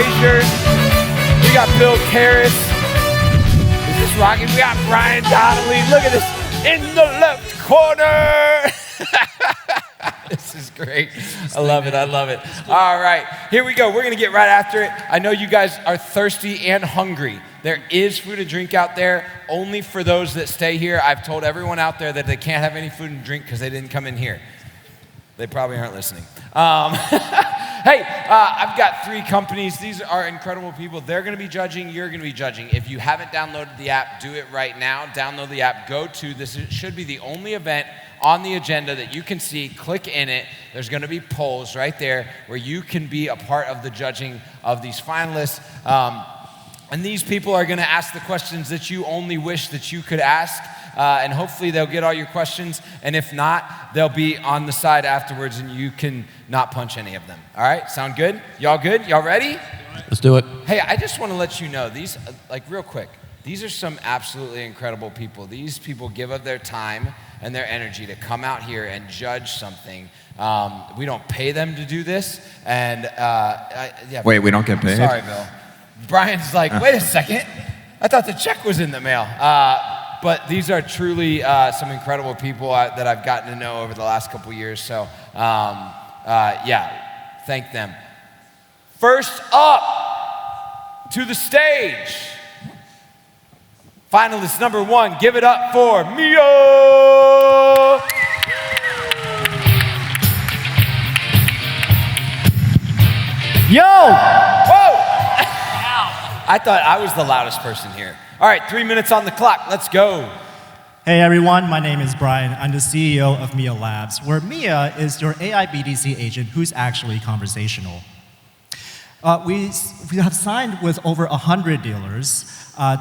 Frazier. We got Bill Karras. Is this Rocky? We got Brian Donnelly. Look at this in the left corner. This is great. I love it. I love it. All right, here we go. We're going to get right after it. I know you guys are thirsty and hungry. There is food and drink out there, only for those that stay here. I've told everyone out there that they can't have any food and drink because they didn't come in here. They probably aren't listening. Hey, I've got 3 companies. These are incredible people. They're going to be judging. You're going to be judging. If you haven't downloaded the app, do it right now. Download the app. Go to this. Should be the only event on the agenda that you can see. Click in it. There's going to be polls right there where you can be a part of the judging of these finalists. And these people are going to ask the questions that you only wish that you could ask. And hopefully they'll get all your questions. And if not, they'll be on the side afterwards and you can not punch any of them. All right, sound good? Y'all good? Y'all ready? Let's do it. Hey, I just want to let you know, these, like real quick, these are some absolutely incredible people. These people give up their time and their energy to come out here and judge something. We don't pay them to do this. And yeah. Wait, we don't get paid? Sorry, Bill. Brian's like, wait a second. I thought the check was in the mail. But these are truly some incredible people that I've gotten to know over the last couple years. So, yeah, thank them. First up to the stage, finalist number 1. Give it up for Mia. Yo! Whoa! I thought I was the loudest person here. All right, 3 minutes on the clock. Let's go. Hey everyone, my name is Brian. I'm the CEO of Mia Labs, where Mia is your AI BDC agent who's actually conversational. We have signed with over 100 dealers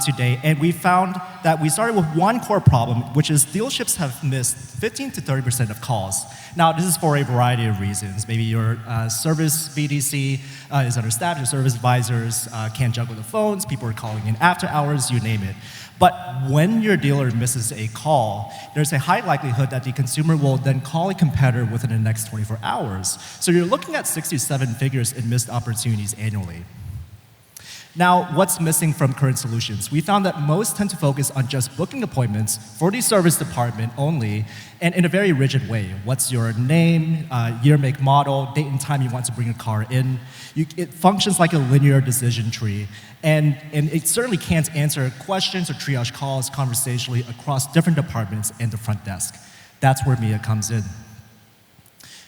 today, and we found that we started with one core problem, which is dealerships have missed 15 to 30% of calls. Now, this is for a variety of reasons. Maybe your service BDC is understaffed, your service advisors can't juggle the phones, people are calling in after hours, you name it. But when your dealer misses a call, there's a high likelihood that the consumer will then call a competitor within the next 24 hours. So you're looking at 6 to 7 figures in missed opportunities annually. Now, what's missing from current solutions? We found that most tend to focus on just booking appointments for the service department only, and in a very rigid way. What's your name, year, make, model, date and time you want to bring a car in. It functions like a linear decision tree, and it certainly can't answer questions or triage calls conversationally across different departments and the front desk. That's where Mia comes in.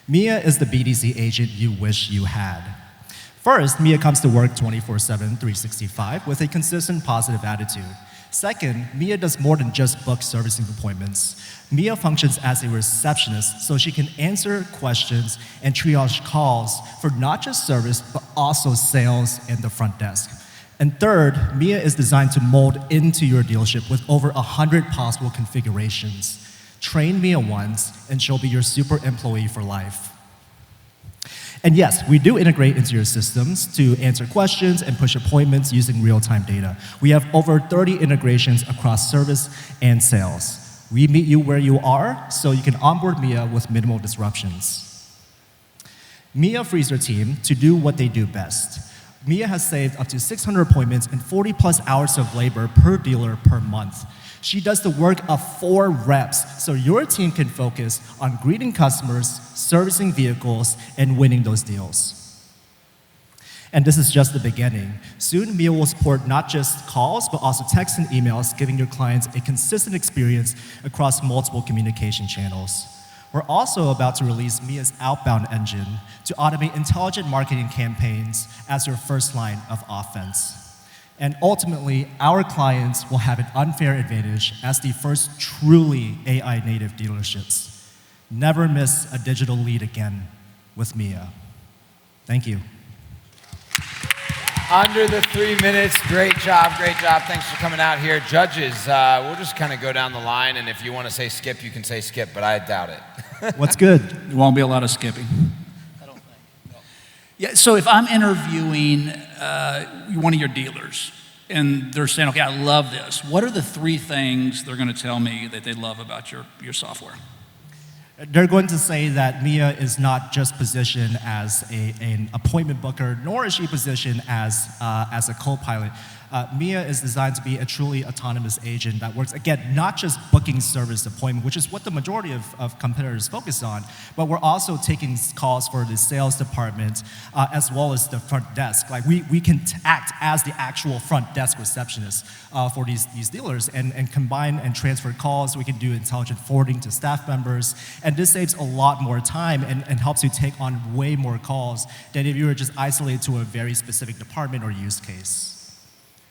Mia is the BDC agent you wish you had. First, Mia comes to work 24/7, 365 with a consistent positive attitude. Second, Mia does more than just book servicing appointments. Mia functions as a receptionist so she can answer questions and triage calls for not just service, but also sales and the front desk. And third, Mia is designed to mold into your dealership with over 100 possible configurations. Train Mia once, and she'll be your super employee for life. And yes, we do integrate into your systems to answer questions and push appointments using real-time data. We have over 30 integrations across service and sales. We meet you where you are, so you can onboard Mia with minimal disruptions. Mia frees her team to do what they do best. Mia has saved up to 600 appointments and 40+ hours of labor per dealer per month. She does the work of 4 reps, so your team can focus on greeting customers, servicing vehicles, and winning those deals. And this is just the beginning. Soon, Mia will support not just calls, but also texts and emails, giving your clients a consistent experience across multiple communication channels. We're also about to release Mia's outbound engine to automate intelligent marketing campaigns as your first line of offense. And ultimately, our clients will have an unfair advantage as the first truly AI-native dealerships. Never miss a digital lead again with Mia. Thank you. Under the 3 minutes, great job, great job. Thanks for coming out here. Judges, we'll just kind of go down the line, and if you want to say skip, you can say skip, but I doubt it. What's good? There won't be a lot of skipping. I don't think. No. Yeah, so if I'm interviewing one of your dealers, and they're saying, okay, I love this, what are the 3 things they're going to tell me that they love about your software? They're going to say that Mia is not just positioned as an appointment booker, nor is she positioned as a co-pilot. Mia is designed to be a truly autonomous agent that works, again, not just booking service appointment, which is what the majority of competitors focus on, but we're also taking calls for the sales department as well as the front desk. Like we can act as the actual front desk receptionist for these dealers and combine and transfer calls. We can do intelligent forwarding to staff members, and this saves a lot more time and helps you take on way more calls than if you were just isolated to a very specific department or use case.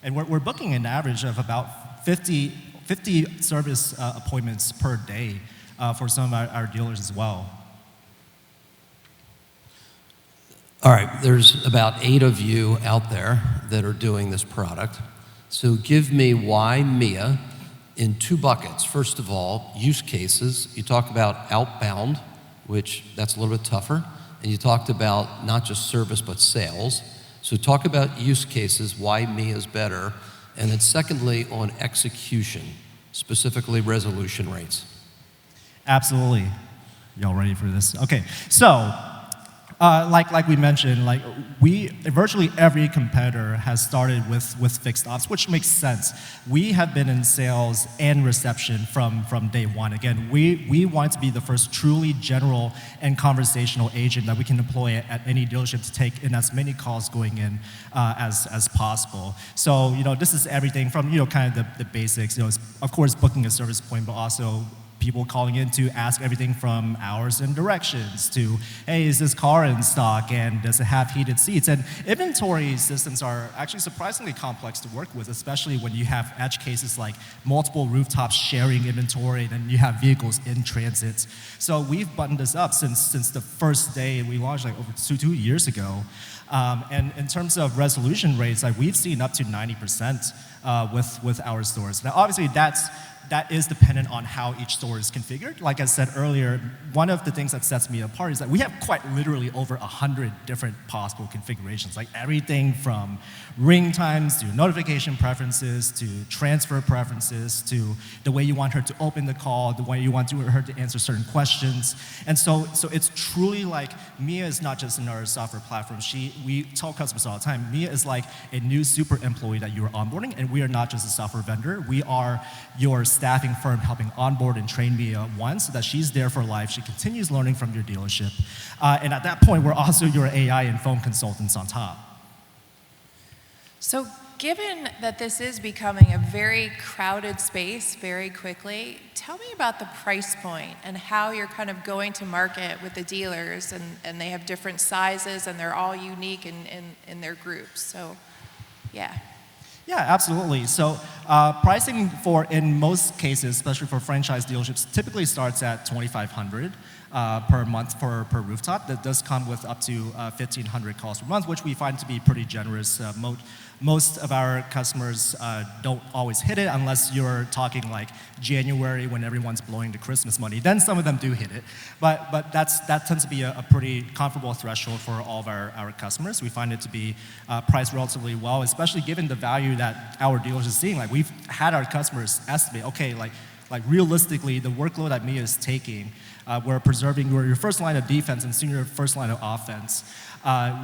And we're booking an average of about 50 service appointments per day for some of our dealers as well. All right, there's about 8 of you out there that are doing this product. So give me why Mia in 2 buckets. First of all, use cases. You talk about outbound, which that's a little bit tougher. And you talked about not just service, but sales. So talk about use cases, why Mia is better. And then secondly, on execution, specifically resolution rates. Absolutely. Y'all ready for this? Okay, so like we mentioned, virtually every competitor has started with fixed ops, which makes sense. We have been in sales and reception from day one. Again, we want to be the first truly general and conversational agent that we can deploy at any dealership to take in as many calls going in as possible. So this is everything from kind of the basics. Of course, booking a service point, but also people calling in to ask everything from hours and directions to, hey, is this car in stock and does it have heated seats? And inventory systems are actually surprisingly complex to work with, especially when you have edge cases like multiple rooftops sharing inventory and then you have vehicles in transit. So we've buttoned this up since the first day we launched over 2 years ago. And in terms of resolution rates, we've seen up to 90% with our stores. Now, obviously, that is dependent on how each store is configured. Like I said earlier, one of the things that sets me apart is that we have quite literally over 100 different possible configurations, like everything from ring times to notification preferences to transfer preferences to the way you want her to open the call, the way you want her to answer certain questions. And so it's truly like Mia is not just another software platform. We tell customers all the time, Mia is like a new super employee that you are onboarding, and we are not just a software vendor. We are your staffing firm helping onboard and train Mia once so that she's there for life. She continues learning from your dealership. And at that point, we're also your AI and phone consultants on top. So given that this is becoming a very crowded space very quickly, tell me about the price point and how you're kind of going to market with the dealers, and they have different sizes and they're all unique in their groups. So, yeah. Yeah, absolutely. So pricing in most cases, especially for franchise dealerships, typically starts at $2,500 per month per rooftop. That does come with up to 1,500 calls per month, which we find to be pretty generous. Most of our customers don't always hit it unless you're talking like January when everyone's blowing the Christmas money. Then some of them do hit it. But that tends to be a pretty comfortable threshold for all of our customers. We find it to be priced relatively well, especially given the value that our dealers are seeing. Like we've had our customers estimate, okay, like realistically, the workload that Mia is taking, we're preserving your first line of defense and seeing your first line of offense.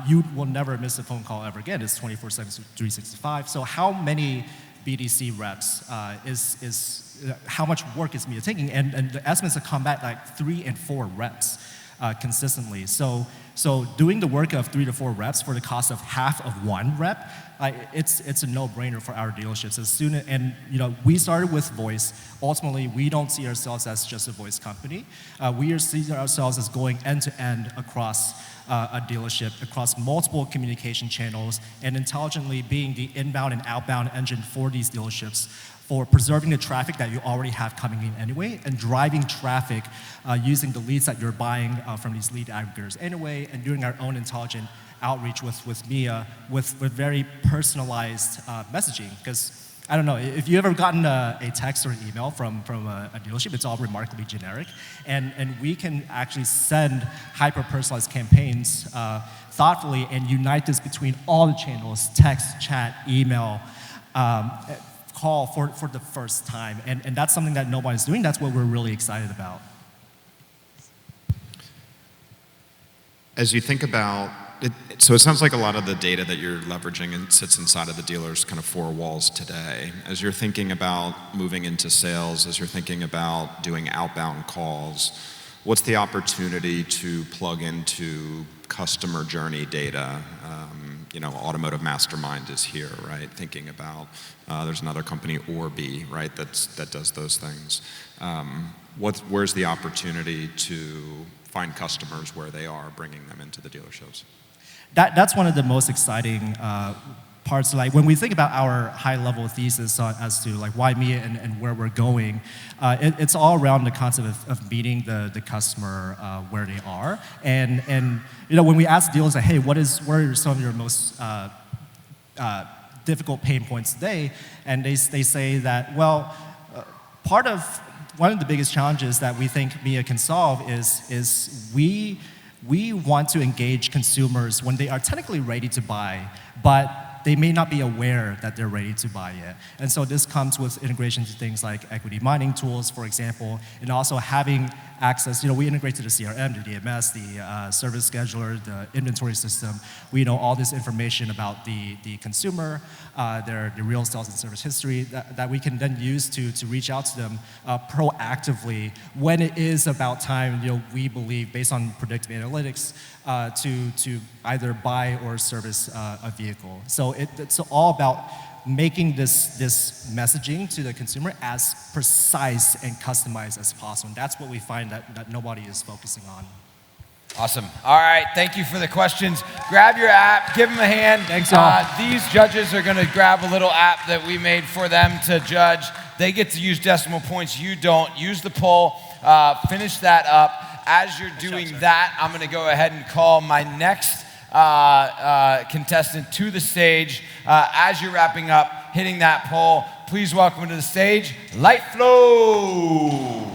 You will never miss a phone call ever again. It's 24/7, 365. So how many BDC reps how much work is Mia taking? And the estimates have come back like 3 and 4 reps consistently. So doing the work of 3 to 4 reps for the cost of half of 1 rep, it's a no-brainer for our dealerships. We started with voice. Ultimately, we don't see ourselves as just a voice company. We see ourselves as going end-to-end across a dealership, across multiple communication channels, and intelligently being the inbound and outbound engine for these dealerships, for preserving the traffic that you already have coming in anyway, and driving traffic using the leads that you're buying from these lead aggregators anyway, and doing our own intelligent outreach with Mia with very personalized messaging. Because I don't know, if you've ever gotten a text or an email from a dealership, it's all remarkably generic. And we can actually send hyper-personalized campaigns thoughtfully and unite this between all the channels, text, chat, email, call for the first time. And that's something that nobody's doing. That's what we're really excited about. As you think about it, so it sounds like a lot of the data that you're leveraging and sits inside of the dealer's kind of four walls today. As you're thinking about moving into sales, as you're thinking about doing outbound calls, what's the opportunity to plug into customer journey data? Automotive Mastermind is here, right? Thinking about, there's another company, Orbi, right, that does those things. Where's the opportunity to find customers where they are, bringing them into the dealerships? That's one of the most exciting parts. Like when we think about our high-level thesis as to like why me and where we're going, it's all around the concept of meeting the customer where they are. And when we ask dealers like, hey, what are some of your most difficult pain points today? And they say that, well, one of the biggest challenges that we think MIA can solve is we want to engage consumers when they are technically ready to buy, but they may not be aware that they're ready to buy yet. And so this comes with integration to things like equity mining tools, for example, and also having access. We integrate to the CRM, the DMS, the service scheduler, the inventory system. We know all this information about the consumer, their real sales and service history that we can then use to reach out to them proactively when it is about time, we believe, based on predictive analytics, to either buy or service a vehicle. So it's all about making this messaging to the consumer as precise and customized as possible. And that's what we find that nobody is focusing on. Awesome. All right, thank you for the questions. Grab your app, give them a hand. Thanks, all. These judges are going to grab a little app that we made for them to judge. They get to use decimal points. You don't. Use the poll. Finish that up. As you're doing that, I'm going to go ahead and call my next contestant to the stage. As you're wrapping up, hitting that poll, please welcome to the stage, Lyteflo.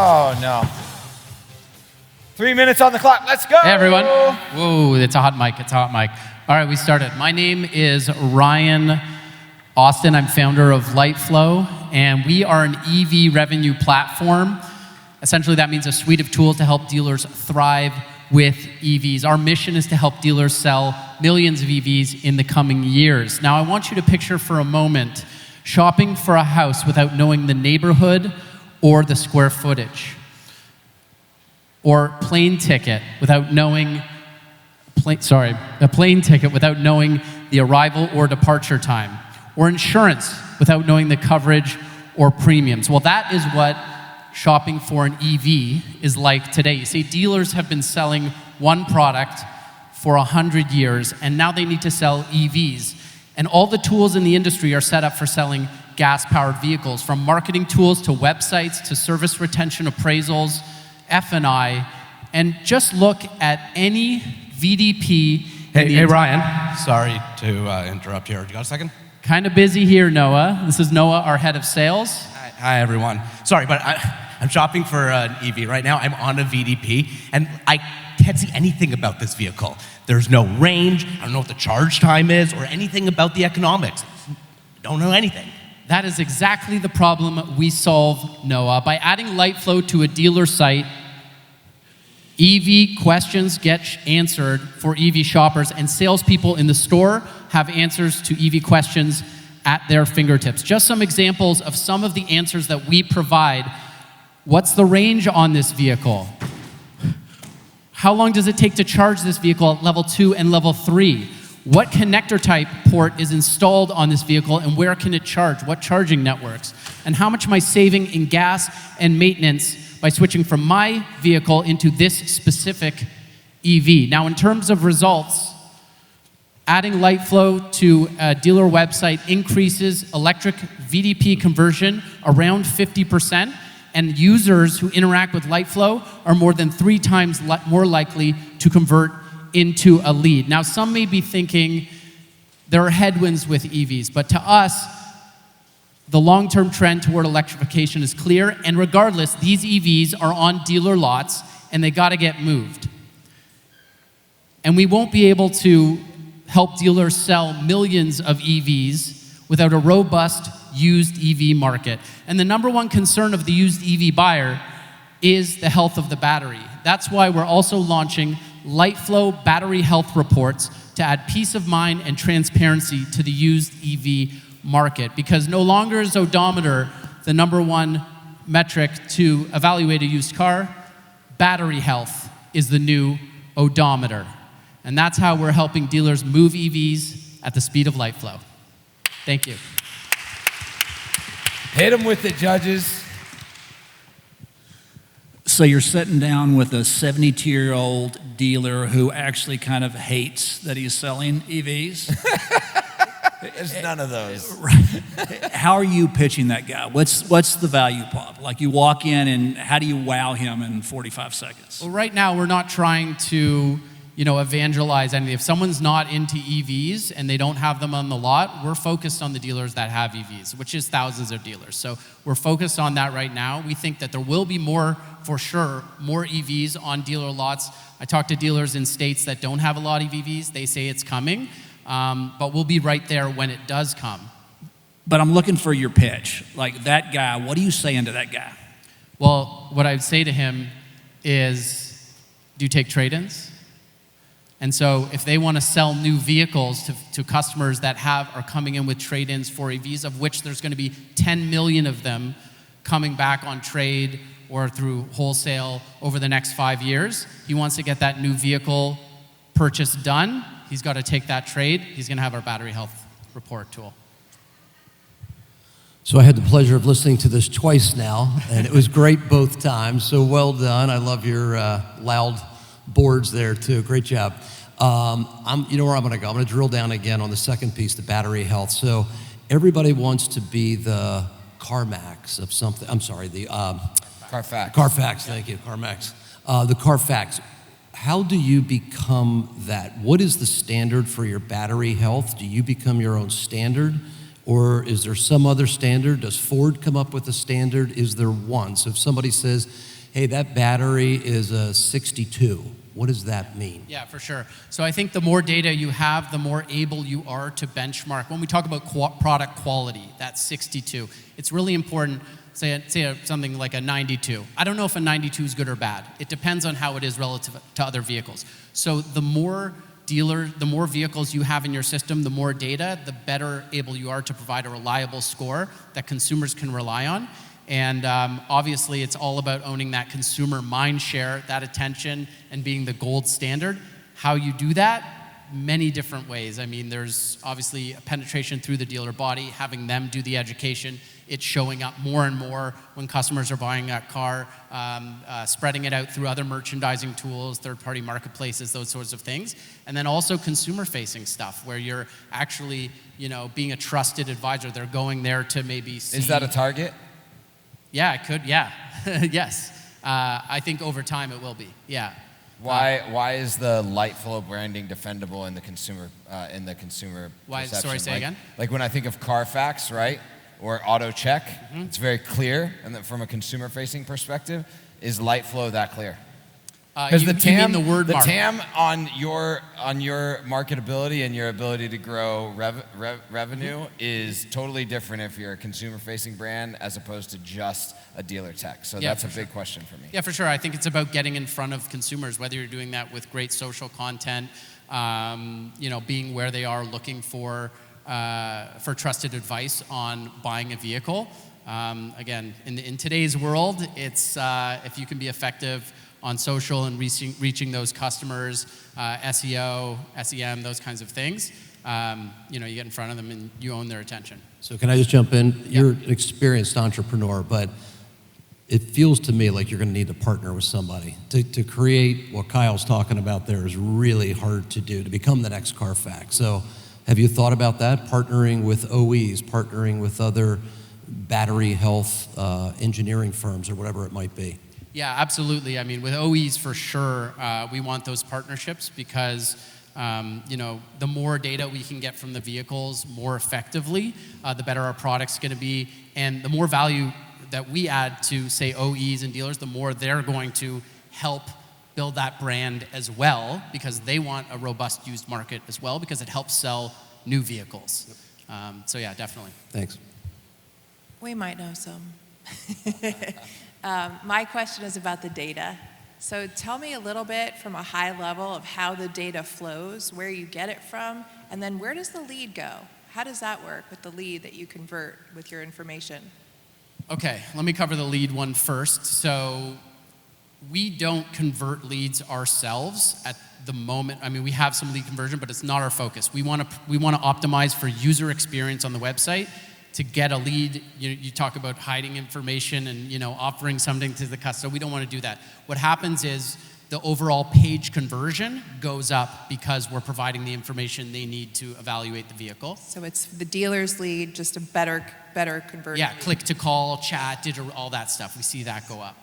Oh no. 3 minutes on the clock, let's go. Hey everyone. Whoa, it's a hot mic, All right, we started. My name is Ryan Austin. I'm founder of Lyteflo, and we are an EV revenue platform. Essentially, that means a suite of tools to help dealers thrive with EVs. Our mission is to help dealers sell millions of EVs in the coming years. Now, I want you to picture for a moment shopping for a house without knowing the neighborhood or the square footage, or plane ticket without knowing the arrival or departure time, or insurance without knowing the coverage or premiums. Well, that is what shopping for an EV is like today. You see, dealers have been selling one product for 100 years, and now they need to sell EVs. And all the tools in the industry are set up for selling gas-powered vehicles, from marketing tools to websites to service retention appraisals, F&I, and just look at any VDP. Hey, Ryan. Sorry to interrupt here. You got a second? Kind of busy here, Noah. This is Noah, our head of sales. Hi, everyone. Sorry, but I'm shopping for an EV right now. I'm on a VDP, and I can't see anything about this vehicle. There's no range. I don't know what the charge time is or anything about the economics. Don't know anything. That is exactly the problem we solve, Noah. By adding Lyteflo to a dealer site, EV questions get answered for EV shoppers, and salespeople in the store have answers to EV questions at their fingertips. Just some examples of some of the answers that we provide. What's the range on this vehicle? How long does it take to charge this vehicle at level 2 and level 3? What connector type port is installed on this vehicle, and where can it charge? What charging networks? And how much am I saving in gas and maintenance by switching from my vehicle into this specific EV? Now, in terms of results, adding Lyteflo to a dealer website increases electric VDP conversion around 50%, and users who interact with Lyteflo are more than 3 times more likely to convert into a lead. Now, some may be thinking there are headwinds with EVs, but to us, the long-term trend toward electrification is clear, and regardless, these EVs are on dealer lots, and they gotta get moved. And we won't be able to help dealers sell millions of EVs without a robust used EV market. And the number one concern of the used EV buyer is the health of the battery. That's why we're also launching Lyteflo battery health reports to add peace of mind and transparency to the used EV market. Because no longer is odometer the number one metric to evaluate a used car, battery health is the new odometer. And that's how we're helping dealers move EVs at the speed of Lyteflo. Thank you. Hit them with it, judges. So you're sitting down with a 72-year-old dealer who actually kind of hates that he's selling EVs. There's none of those. How are you pitching that guy? What's the value prop? Like you walk in and how do you wow him in 45 seconds? Well, right now we're not trying to, evangelize anything. If someone's not into EVs and they don't have them on the lot, we're focused on the dealers that have EVs, which is thousands of dealers. So we're focused on that right now. We think that there will be more, for sure, more EVs on dealer lots. I talk to dealers in states that don't have a lot of EVs. They say it's coming, but we'll be right there when it does come. But I'm looking for your pitch. Like that guy, what are you saying to that guy? Well, what I'd say to him is, do you take trade-ins? And so if they want to sell new vehicles to customers that are coming in with trade-ins for EVs, of which there's going to be 10 million of them coming back on trade or through wholesale over the next 5 years, he wants to get that new vehicle purchase done. He's got to take that trade. He's going to have our battery health report tool. So I had the pleasure of listening to this twice now, and it was great both times. So well done. I love your loud boards there too. Great job. You know where I'm going to go. I'm going to drill down again on the second piece, the battery health. So everybody wants to be the CarMax of something. I'm sorry, the Carfax. Carfax. Thank you, CarMax. The Carfax. How do you become that? What is the standard for your battery health? Do you become your own standard? Or is there some other standard? Does Ford come up with a standard? Is there one? So if somebody says, hey, that battery is a 62, what does that mean? Yeah, for sure. So I think the more data you have, the more able you are to benchmark. When we talk about product quality, that's 62. It's really important, say something like a 92. I don't know if a 92 is good or bad. It depends on how it is relative to other vehicles. So the more vehicles you have in your system, the more data, the better able you are to provide a reliable score that consumers can rely on. And obviously, it's all about owning that consumer mind share, that attention, and being the gold standard. How you do that? Many different ways. I mean, there's obviously a penetration through the dealer body, having them do the education. It's showing up more and more when customers are buying that car, spreading it out through other merchandising tools, third-party marketplaces, those sorts of things. And then also consumer-facing stuff, where you're actually, being a trusted advisor. They're going there to maybe see. Is that a target? Yeah, it could. Yeah, yes. I think over time it will be. Yeah. Why is the Lyteflo branding defendable in the consumer Why? perception? Sorry, say again. Like when I think of Carfax, right, or Auto Check, it's very clear, and then from a consumer-facing perspective, is Lyteflo that clear? Because the TAM, the word mark. TAM on your marketability and your ability to grow revenue is totally different if you're a consumer-facing brand as opposed to just a dealer tech. So that's a big question for me. Yeah, for sure. I think it's about getting in front of consumers, whether you're doing that with great social content, being where they are looking for trusted advice on buying a vehicle. Again, in today's world, it's if you can be effective on social and reaching those customers, SEO, SEM, those kinds of things, you get in front of them and you own their attention. So can I just jump in? Yeah. You're an experienced entrepreneur, but it feels to me like you're going to need to partner with somebody. To create what Kyle's talking about there is really hard to do, to become the next Carfax. So have you thought about that, partnering with OEs, partnering with other battery health engineering firms or whatever it might be? Yeah, absolutely. I mean, with OEs for sure, we want those partnerships because, the more data we can get from the vehicles more effectively, the better our product's going to be. And the more value that we add to, say, OEs and dealers, the more they're going to help build that brand as well because they want a robust used market as well because it helps sell new vehicles. So yeah, definitely. Thanks. We might know some. My question is about the data. So tell me a little bit from a high level of how the data flows, where you get it from, and then where does the lead go? How does that work with the lead that you convert with your information? Okay, let me cover the lead one first. So we don't convert leads ourselves at the moment. I mean, we have some lead conversion, but it's not our focus. We want to optimize for user experience on the website. To get a lead, you talk about hiding information and offering something to the customer. We don't want to do that. What happens is the overall page conversion goes up because we're providing the information they need to evaluate the vehicle. So it's the dealer's lead, just a better conversion. Yeah, lead. click to call, chat, digital, all that stuff. We see that go up.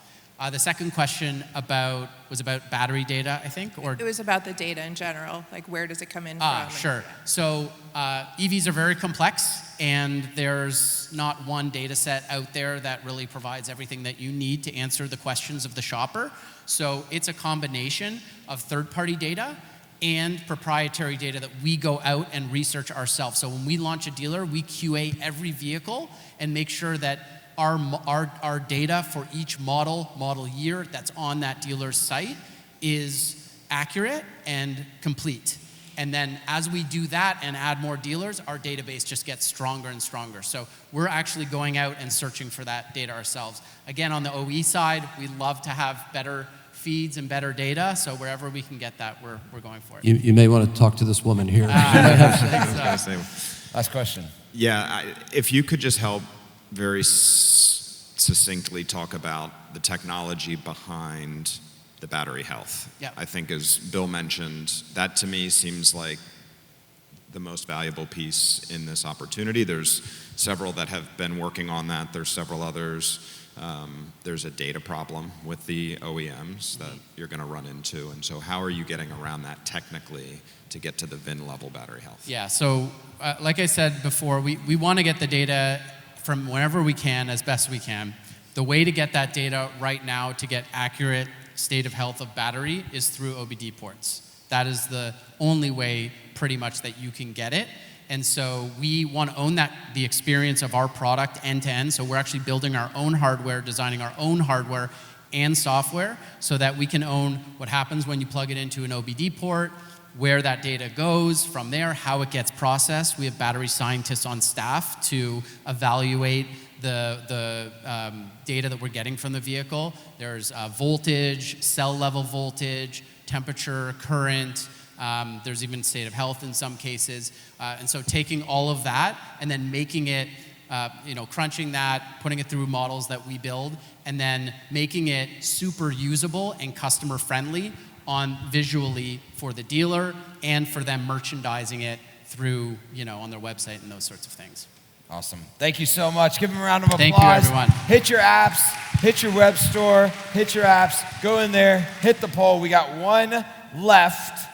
The second question was about battery data, I think, or it was about the data in general. Like, where does it come in from? Sure. So EVs are very complex, and there's not one data set out there that really provides everything that you need to answer the questions of the shopper. So it's a combination of third-party data and proprietary data that we go out and research ourselves. So when we launch a dealer, we QA every vehicle and make sure that our data for each model year that's on that dealer's site is accurate and complete. And then as we do that and add more dealers, our database just gets stronger and stronger. So we're actually going out and searching for that data ourselves. Again, on the OE side, we love to have better feeds and better data. So wherever we can get that, we're going for it. You may want to talk to this woman here. Last question. Yeah, if you could just help very succinctly talk about the technology behind the battery health. Yeah. I think, as Bill mentioned, that to me seems like the most valuable piece in this opportunity. There's several that have been working on that. There's several others. There's a data problem with the OEMs that you're going to run into. And so how are you getting around that technically to get to the VIN level battery health? Yeah, so like I said before, we want to get the data from whenever we can, as best we can. The way to get that data right now to get accurate state of health of battery is through OBD ports. That is the only way pretty much that you can get it. And so we want to own the experience of our product end to end. So we're actually building our own hardware, designing our own hardware and software so that we can own what happens when you plug it into an OBD port, where that data goes from there, how it gets processed. We have battery scientists on staff to evaluate the data that we're getting from the vehicle. There's voltage, cell level voltage, temperature, current. There's even state of health in some cases. And so taking all of that and then making it, crunching that, putting it through models that we build, and then making it super usable and customer friendly visually for the dealer and for them merchandising it through, on their website and those sorts of things. Awesome. Thank you so much. Give them a round of applause. Thank you, everyone. Hit your apps, hit your web store, hit your apps, go in there, hit the poll. We got one left.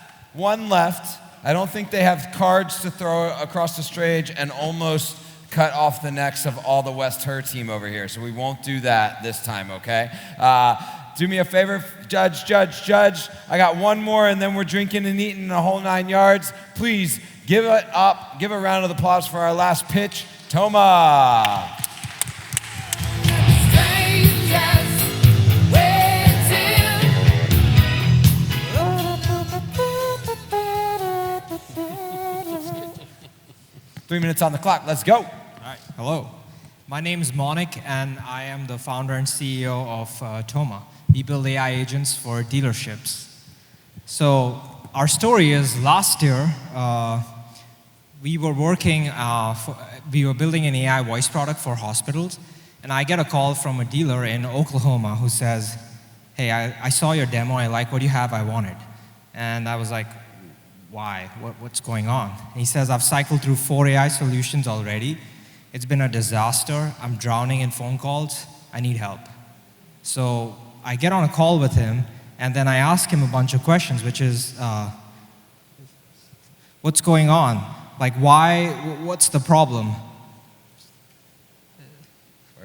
I don't think they have cards to throw across the stage and almost cut off the necks of all the West Her team over here. So we won't do that this time, okay? Do me a favor, judge. I got one more, and then we're drinking and eating the whole 9 yards. Please give it up. Give a round of applause for our last pitch, Toma. 3 minutes on the clock. Let's go. All right. Hello. My name is Monik, and I am the founder and CEO of Toma. We build AI agents for dealerships. So our story is last year, we were building an AI voice product for hospitals, and I get a call from a dealer in Oklahoma who says, hey, I saw your demo, I like what you have, I want it. And I was like, why? What's going on? And he says, I've cycled through 4 AI solutions already. It's been a disaster. I'm drowning in phone calls. I need help. So I get on a call with him, and then I ask him a bunch of questions, which is, what's going on? Like, what's the problem?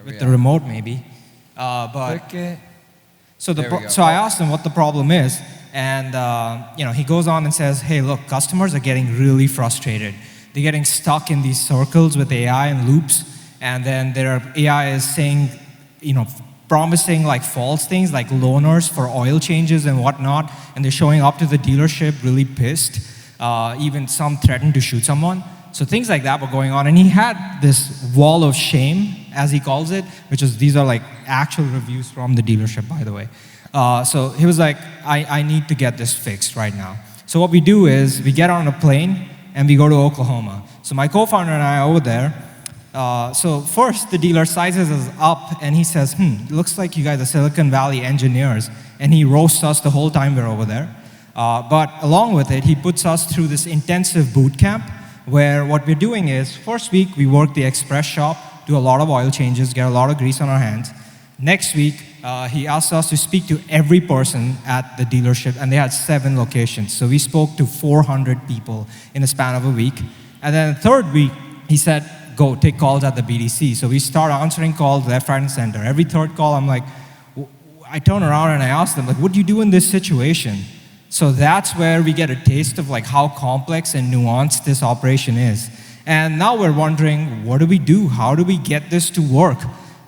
With the remote, maybe. So I asked him what the problem is, and he goes on and says, hey, look, customers are getting really frustrated. They're getting stuck in these circles with AI and loops, and then their AI is saying, promising like false things like loaners for oil changes and whatnot, and they're showing up to the dealership really pissed. Even some threatened to shoot someone. So things like that were going on, and he had this wall of shame, as he calls it, these are like actual reviews from the dealership, by the way. So he was like, I need to get this fixed right now. So what we do is we get on a plane and we go to Oklahoma. So my co-founder and I are over there. So first, the dealer sizes us up and he says, looks like you guys are Silicon Valley engineers. And he roasts us the whole time we're over there. But along with it, he puts us through this intensive boot camp where what we're doing is, first week, we work the express shop, do a lot of oil changes, get a lot of grease on our hands. Next week, he asked us to speak to every person at the dealership, and they had 7 locations. So we spoke to 400 people in a span of a week. And then the third week, he said, go take calls at the BDC. So we start answering calls left, right, and center. Every third call, I'm like, I turn around and I ask them, like, what do you do in this situation? So that's where we get a taste of like how complex and nuanced this operation is. And now we're wondering, what do we do? How do we get this to work?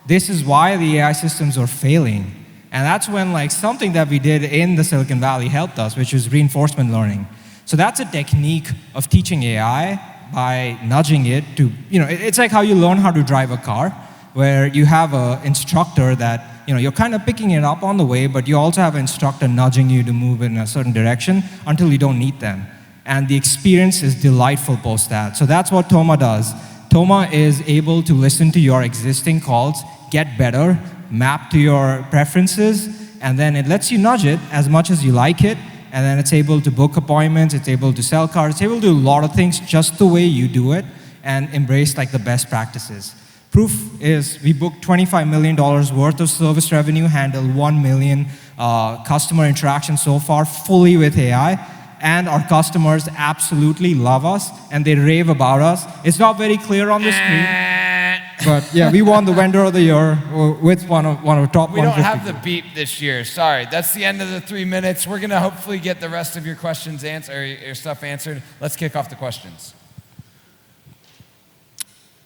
This is why the AI systems are failing. And that's when like something that we did in the Silicon Valley helped us, which is reinforcement learning. So that's a technique of teaching AI by nudging it to, it's like how you learn how to drive a car, where you have an instructor that, you're kind of picking it up on the way, but you also have an instructor nudging you to move in a certain direction until you don't need them. And the experience is delightful post that. So that's what Toma does. Toma is able to listen to your existing calls, get better, map to your preferences, and then it lets you nudge it as much as you like it, and then it's able to book appointments, it's able to sell cars, it's able to do a lot of things just the way you do it, and embrace like the best practices. Proof is we booked $25 million worth of service revenue, handled 1 million customer interactions so far, fully with AI, and our customers absolutely love us, and they rave about us. It's not very clear on the screen, but yeah, we won the Vendor of the Year with one of top 150. We don't have the beep this year. Sorry, that's the end of the 3 minutes. We're gonna hopefully get the rest of your questions answered, or your stuff answered. Let's kick off the questions.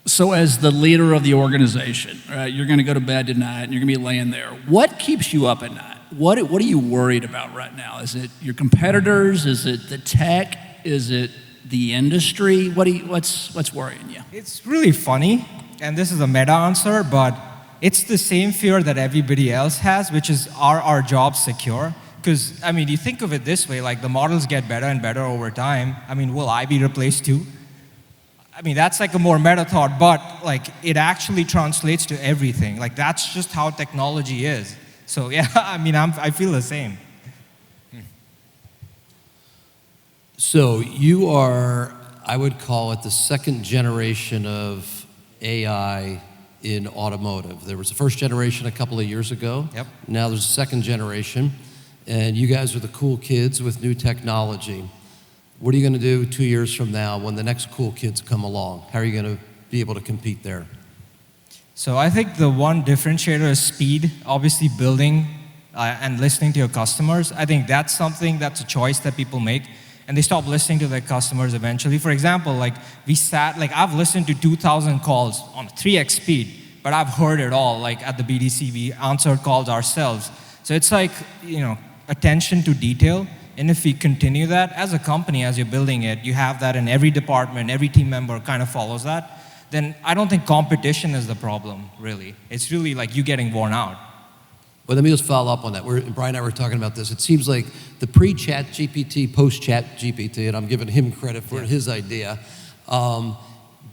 So as the leader of the organization, right, you're going to go to bed tonight and you're going to be laying there. What keeps you up at night? What are you worried about right now? Is it your competitors? Is it the tech? Is it the industry? What's worrying you? It's really funny, and this is a meta answer, but it's the same fear that everybody else has, which is, are our jobs secure? Because, you think of it this way, like the models get better and better over time. Will I be replaced too? That's like a more meta thought, but like it actually translates to everything. Like that's just how technology is. So yeah, I feel the same. So you are, I would call it the second generation of AI in automotive. There was the first generation a couple of years ago. Yep. Now there's a second generation, and you guys are the cool kids with new technology. What are you going to do 2 years from now when the next cool kids come along? How are you going to be able to compete there? So I think the one differentiator is speed, obviously building and listening to your customers. I think that's something that's a choice that people make, and they stop listening to their customers eventually. For example, I've listened to 2,000 calls on 3x speed, but I've heard it all. Like at the BDC, we answered calls ourselves. So it's like, attention to detail. And if we continue that, as a company, as you're building it, you have that in every department, every team member kind of follows that, then I don't think competition is the problem, really. It's really like you getting worn out. Well, let me just follow up on that. Brian and I were talking about this. It seems like the pre-chat GPT, post-chat GPT, and I'm giving him credit for his idea,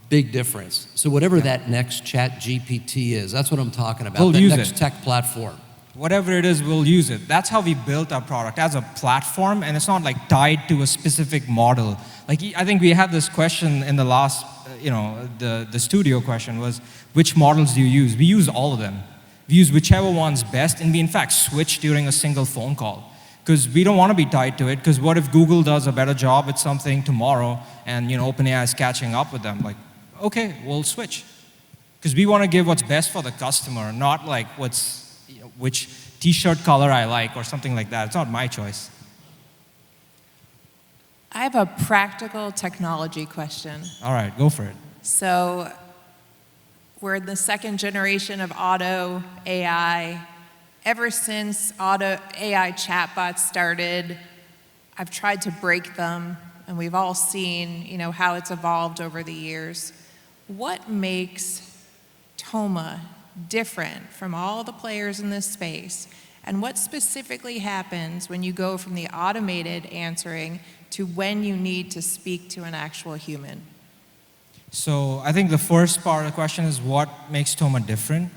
big difference. So whatever that next chat GPT is, that's what I'm talking about, we'll that use next it. tech platform. Whatever it is, we'll use it. That's how we built our product, as a platform, and it's not like tied to a specific model. Like I think we had this question in the last, the studio question was, which models do you use? We use all of them. We use whichever one's best, and we in fact switch during a single phone call. Because we don't want to be tied to it, because what if Google does a better job at something tomorrow, and OpenAI is catching up with them? Like, okay, we'll switch. Because we want to give what's best for the customer, not like which t-shirt color I like or something like that. It's not my choice. I have a practical technology question. All right, go for it. So We're in the second generation of auto AI. Ever since auto AI chatbots started, I've tried to break them, and we've all seen, how it's evolved over the years. What makes Toma different from all the players in this space? And what specifically happens when you go from the automated answering to when you need to speak to an actual human? So I think the first part of the question is what makes Toma different?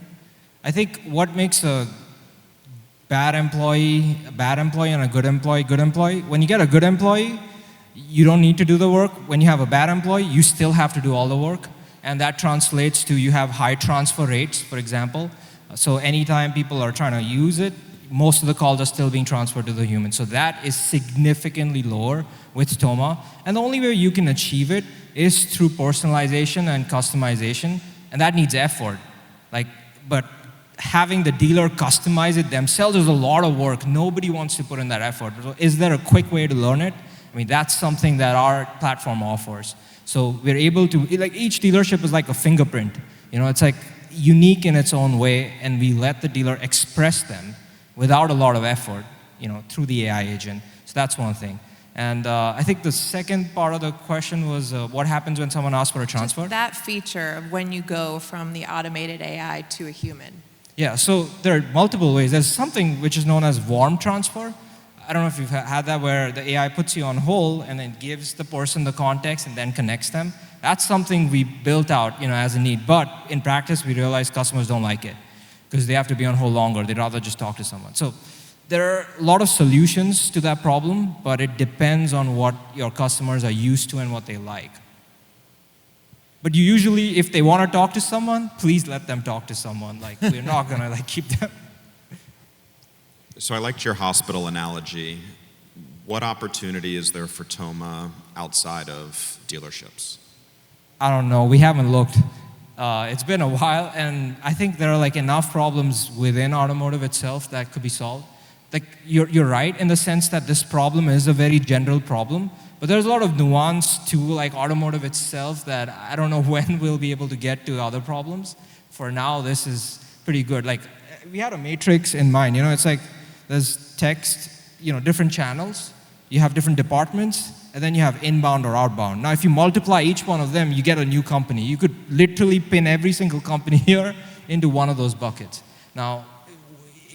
I think what makes a bad employee and a good employee. When you get a good employee, you don't need to do the work. When you have a bad employee, you still have to do all the work. And that translates to you have high transfer rates, for example. So anytime people are trying to use it, most of the calls are still being transferred to the human. So that is significantly lower with Toma. And the only way you can achieve it is through personalization and customization. And that needs effort. But having the dealer customize it themselves is a lot of work. Nobody wants to put in that effort. So is there a quick way to learn it? I mean, that's something that our platform offers. So we're able to, each dealership is like a fingerprint. It's like unique in its own way, and we let the dealer express them without a lot of effort, through the AI agent. So that's one thing. And I think the second part of the question was what happens when someone asks for a transfer? Just that feature of when you go from the automated AI to a human. Yeah, so there are multiple ways. There's something which is known as warm transfer. I don't know if you've had that, where the AI puts you on hold and then gives the person the context and then connects them. That's something we built out, as a need. But in practice, we realize customers don't like it because they have to be on hold longer. They'd rather just talk to someone. So there are a lot of solutions to that problem, but it depends on what your customers are used to and what they like. But you usually, if they want to talk to someone, please let them talk to someone. We're not going to keep them. So I liked your hospital analogy. What opportunity is there for Toma outside of dealerships? I don't know. We haven't looked. It's been a while, and I think there are enough problems within automotive itself that could be solved. You're right in the sense that this problem is a very general problem, but there's a lot of nuance to automotive itself that I don't know when we'll be able to get to other problems. For now, this is pretty good. We had a matrix in mind. It's there's text, different channels. You have different departments, and then you have inbound or outbound. Now, if you multiply each one of them, you get a new company. You could literally pin every single company here into one of those buckets. Now,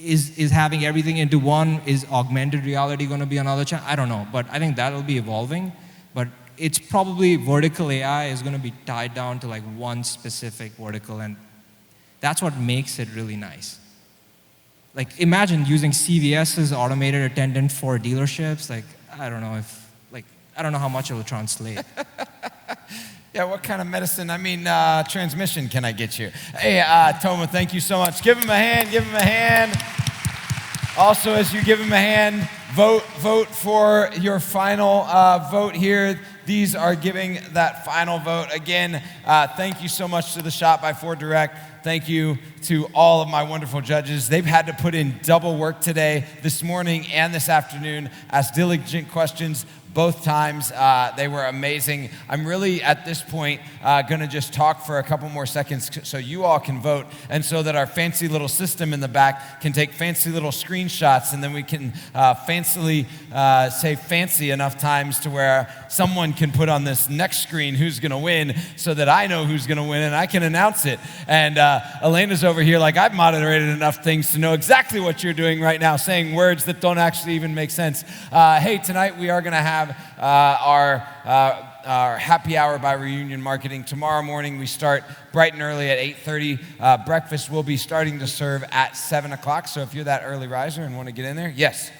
is having everything into one, is augmented reality going to be another channel? I don't know, but I think that'll be evolving. But it's probably vertical AI is going to be tied down to one specific vertical, and that's what makes it really nice. Imagine using CVS's automated attendant for dealerships. I don't know I don't know how much it will translate. Yeah, what kind of medicine? Transmission can I get you? Hey, Toma, thank you so much. Give him a hand, Also, as you give him a hand, vote for your final vote here. These are giving that final vote. Again, thank you so much to the Shop by Ford Direct. Thank you to all of my wonderful judges. They've had to put in double work today, this morning and this afternoon, ask diligent questions both times. They were amazing. I'm really, at this point, going to just talk for a couple more seconds so you all can vote, and so that our fancy little system in the back can take fancy little screenshots, and then we can fancily say fancy enough times to where someone can put on this next screen who's going to win, so that I know who's going to win and I can announce it. And Elena's over here I've moderated enough things to know exactly what you're doing right now, saying words that don't actually even make sense. Hey, tonight we are going to have our happy hour by Reunion Marketing. Tomorrow morning we start bright and early at 8:30. Breakfast will be starting to serve at 7 o'clock. So if you're that early riser and want to get in there, yes.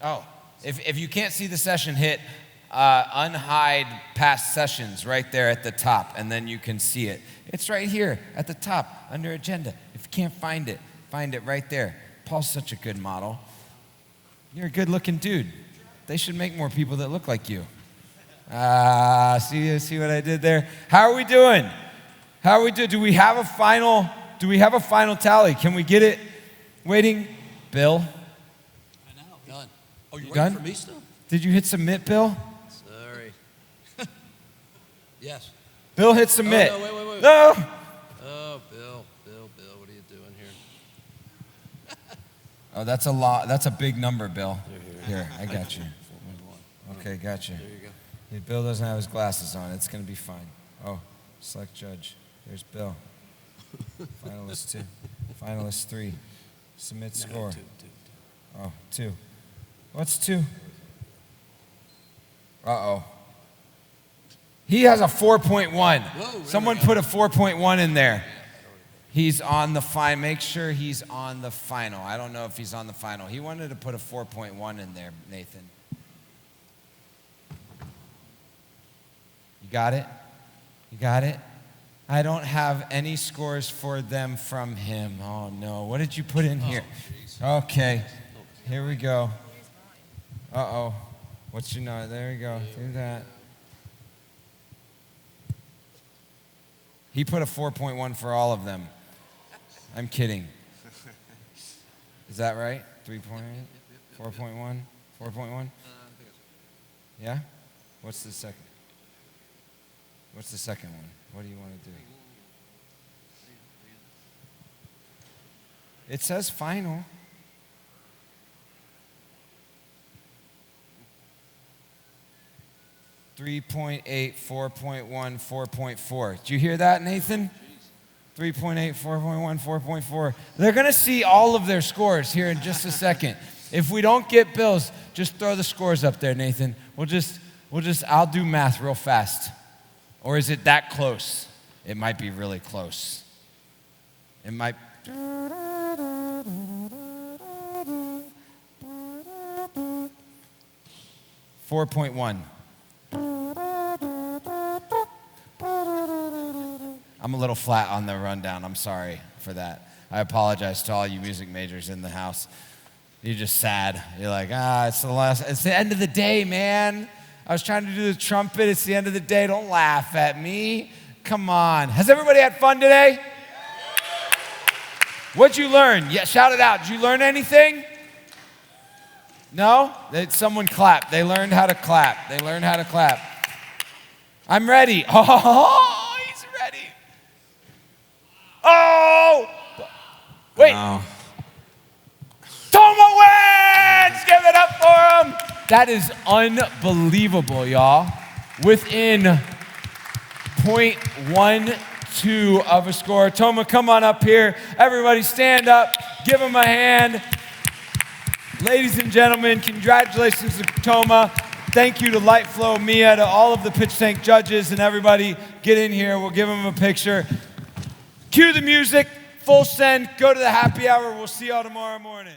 Oh, if you can't see the session hit, unhide past sessions right there at the top, and then you can see it. It's right here at the top under agenda. If you can't find it right there. Paul's such a good model. You're a good-looking dude. They should make more people that look like you. See what I did there? How are we doing? Do we have a final tally? Can we get it? Waiting. Bill? I know. Done. Oh, you're done? waiting for me still? Did you hit submit, Bill? Sorry. Yes. Bill hit submit. Oh, no, wait. No. Oh, Bill, what are you doing here? Oh, that's a lot. That's a big number, Bill. Here, I got you. Okay, got you. There you go. Yeah, Bill doesn't have his glasses on. It's going to be fine. Oh, select judge. There's Bill. Finalist 2. Finalist 3. Submit score. 2. Oh, 2. What's 2? Uh-oh. He has a 4.1. Whoa, Someone put a 4.1 in there. He's on the final. Make sure he's on the final. I don't know if he's on the final. He wanted to put a 4.1 in there, Nathan. You got it? You got it? I don't have any scores for them from him. Oh, no. What did you put in here? Okay. Here we go. Uh-oh. What's your note? There we go. Do that. He put a 4.1 for all of them. I'm kidding. Is that right? 3.8? 4.1? 4.1? Yeah? What's the second? What's the second one? What do you want to do? It says final. .8, 4.1, 4.4. Did you hear that, Nathan? 3.8, 4.1, 4.4. They're going to see all of their scores here in just a second. If we don't get Bill's, just throw the scores up there, Nathan. I'll do math real fast. Or is it that close? It might be really close. It might. 4.1. I'm a little flat on the rundown. I'm sorry for that. I apologize to all you music majors in the house. You're just sad. You're like, it's the end of the day, man. I was trying to do the trumpet. It's the end of the day. Don't laugh at me. Come on. Has everybody had fun today? What'd you learn? Yeah, shout it out. Did you learn anything? No? Someone clapped. They learned how to clap. They learned how to clap. I'm ready. Oh, he's ready. Oh! Wait. Wow. Toma wins! Give it up for him. That is unbelievable, y'all. Within 0.12 of a score. Toma, come on up here. Everybody stand up. Give him a hand. Ladies and gentlemen, congratulations to Toma. Thank you to Lyteflo, Mia, to all of the Pitch Tank judges, and everybody. Get in here. We'll give them a picture. Cue the music. Full send. Go to the happy hour. We'll see y'all tomorrow morning.